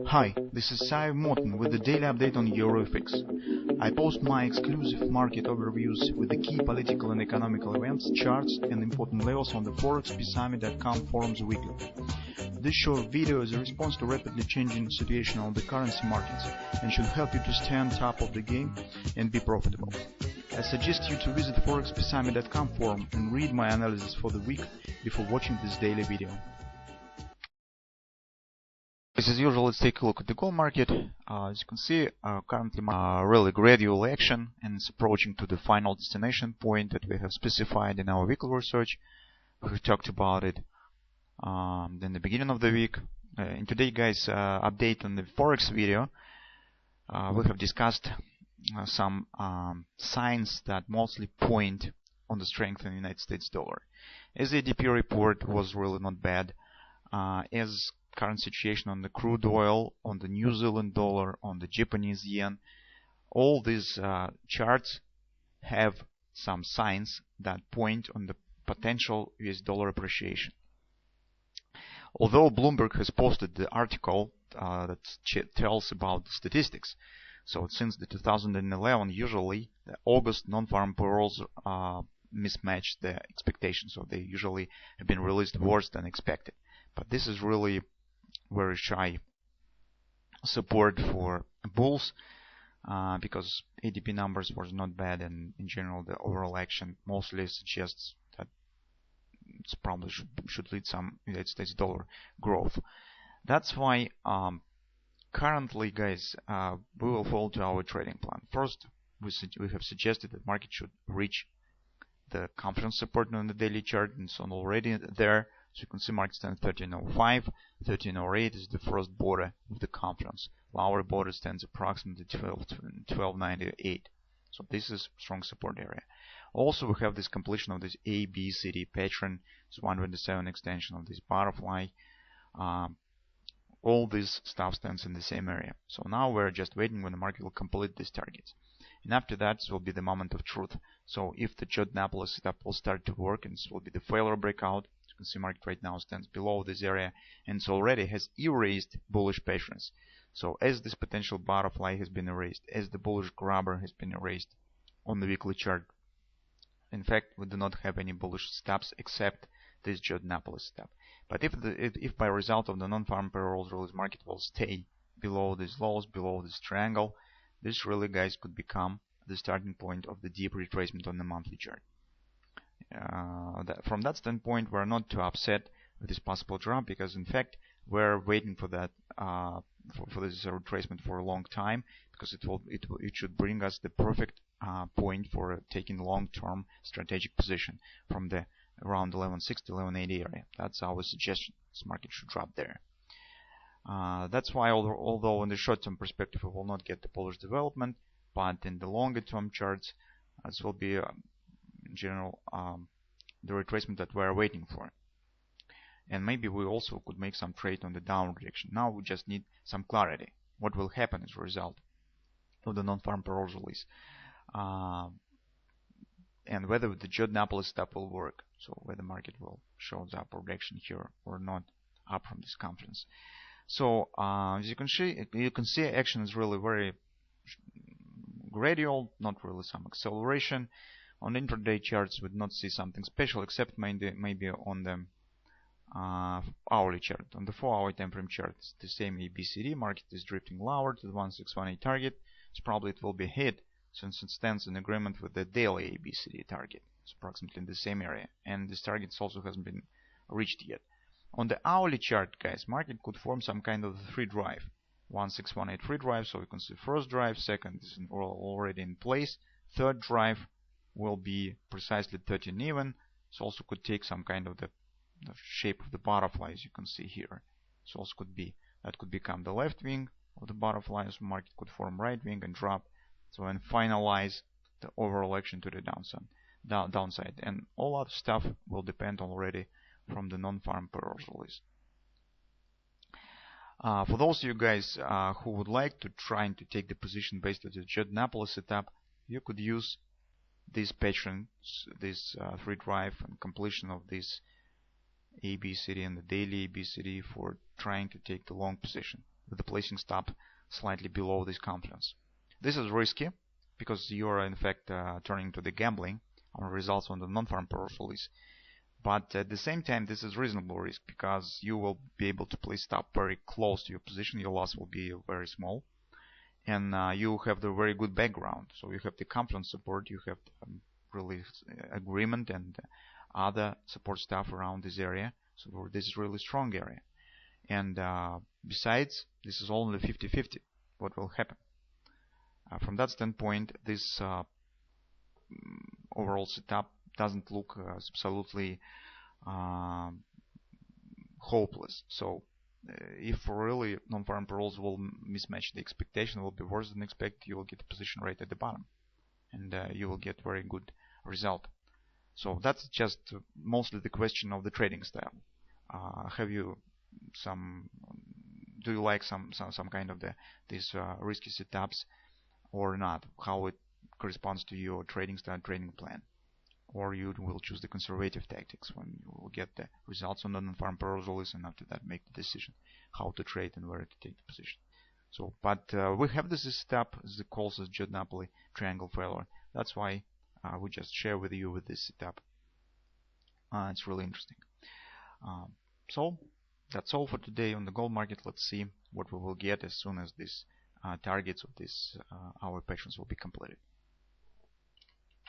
Hi, this is Sive Morten with the daily update on EuroFX. I post my exclusive market overviews with the key political and economical events, charts and important levels on the ForexPeaceArmy.com forums weekly. This short video is a response to rapidly changing situation on the currency markets and should help you to stay on top of the game and be profitable. I suggest you to visit ForexPeaceArmy.com forum and read my analysis for the week before watching this daily video. As usual, let's take a look at the gold market. As you can see, currently really gradual action, and it's approaching to the final destination point that we have specified in our weekly research. We talked about it in the beginning of the week. In today's guys update on the Forex video, we have discussed some signs that mostly point on the strength in the United States dollar. As the ADP report was really not bad, as current situation on the crude oil, on the New Zealand dollar, on the Japanese yen, all these charts have some signs that point on the potential US dollar appreciation. Although Bloomberg has posted the article that tells about the statistics, so since the 2011, usually the August non-farm payrolls mismatch the expectations, so they usually have been released worse than expected. But this is really very shy support for bulls because ADP numbers was not bad, and in general the overall action mostly suggests that it's probably should lead some United States dollar growth. That's why currently, guys, we will follow to our trading plan. First, we have suggested that market should reach the confidence support on the daily chart, and so already there. So you can see market stands 1305, 1308 is the first border of the confidence. Lower border stands approximately 1298. So this is strong support area. Also, we have this completion of this ABCD pattern, it's 127 extension of this butterfly. All this stuff stands in the same area. So now we're just waiting when the market will complete these targets. And after that, this will be the moment of truth. So if the Jordan-Naples setup will start to work, and this will be the failure breakout, you can see market right now stands below this area, and so already has erased bullish patterns. So as this potential butterfly has been erased, as the bullish grabber has been erased on the weekly chart, in fact, we do not have any bullish steps except this Jordan-Naples step. But if by result of the non-farm payrolls release, market will stay below these lows, below this triangle, this really, guys, could become the starting point of the deep retracement on the monthly chart. From that standpoint, we're not too upset with this possible drop, because in fact we're waiting for that for this retracement for a long time, because it should bring us the perfect point for taking long-term strategic position from the around 1160, 1180 area. That's our suggestion. This market should drop there. That's why, although in the short-term perspective we will not get the bullish development, but in the longer-term charts, this will be in general the retracement that we are waiting for. And maybe we also could make some trade on the downward direction. Now we just need some clarity. What will happen as a result of the non-farm payrolls release, and whether the Jordan-Naples step will work. So whether the market will show the upward direction here or not up from this conference. So as you can see action is really very gradual, not really some acceleration. On intraday charts, we did not see something special, except maybe on the hourly chart. On the 4-hour time frame chart, it's the same ABCD. Market is drifting lower to the 1618 target. It's probably it will be hit, since it stands in agreement with the daily ABCD target. It's approximately in the same area, and this target also hasn't been reached yet. On the hourly chart, guys, market could form some kind of free drive, 1618 free drive. So you can see first drive, second is already in place, third drive will be precisely 13 even. So also could take some kind of the shape of the butterfly, as you can see here. So also could be that could become the left wing of the butterfly, so market could form right wing and drop, so and finalize the overall action to the downside. And all other stuff will depend already from the non-farm payrolls release. For those of you guys who would like to try and to take the position based on the Jordan-Naples setup, you could use these patterns, this free drive and completion of this ABCD and the daily ABCD for trying to take the long position. with the placing stop slightly below this confluence. This is risky because you are in fact turning to the gambling on results on the non-farm payroll release. But at the same time, this is reasonable risk because you will be able to place stop very close to your position. Your loss will be very small, and you have the very good background. So you have the confluence support, you have really agreement and other support stuff around this area. So this is really strong area. And besides, this is only 50-50 what will happen. From that standpoint, this overall setup doesn't look absolutely hopeless. So if really non-farm payrolls will mismatch the expectation, will be worse than expected, you will get a position right at the bottom, and you will get very good result. So that's just mostly the question of the trading style. Have you do you like some kind of these risky setups or not? How it corresponds to your trading style, trading plan? Or you will choose the conservative tactics when you will get the results on the non-farm payroll release, and after that make the decision how to trade and where to take the position. So, but we have this setup, the calls as Napoli triangle failure. That's why we just share with you with this setup. It's really interesting. So that's all for today on the gold market. Let's see what we will get as soon as these targets of this our patience will be completed.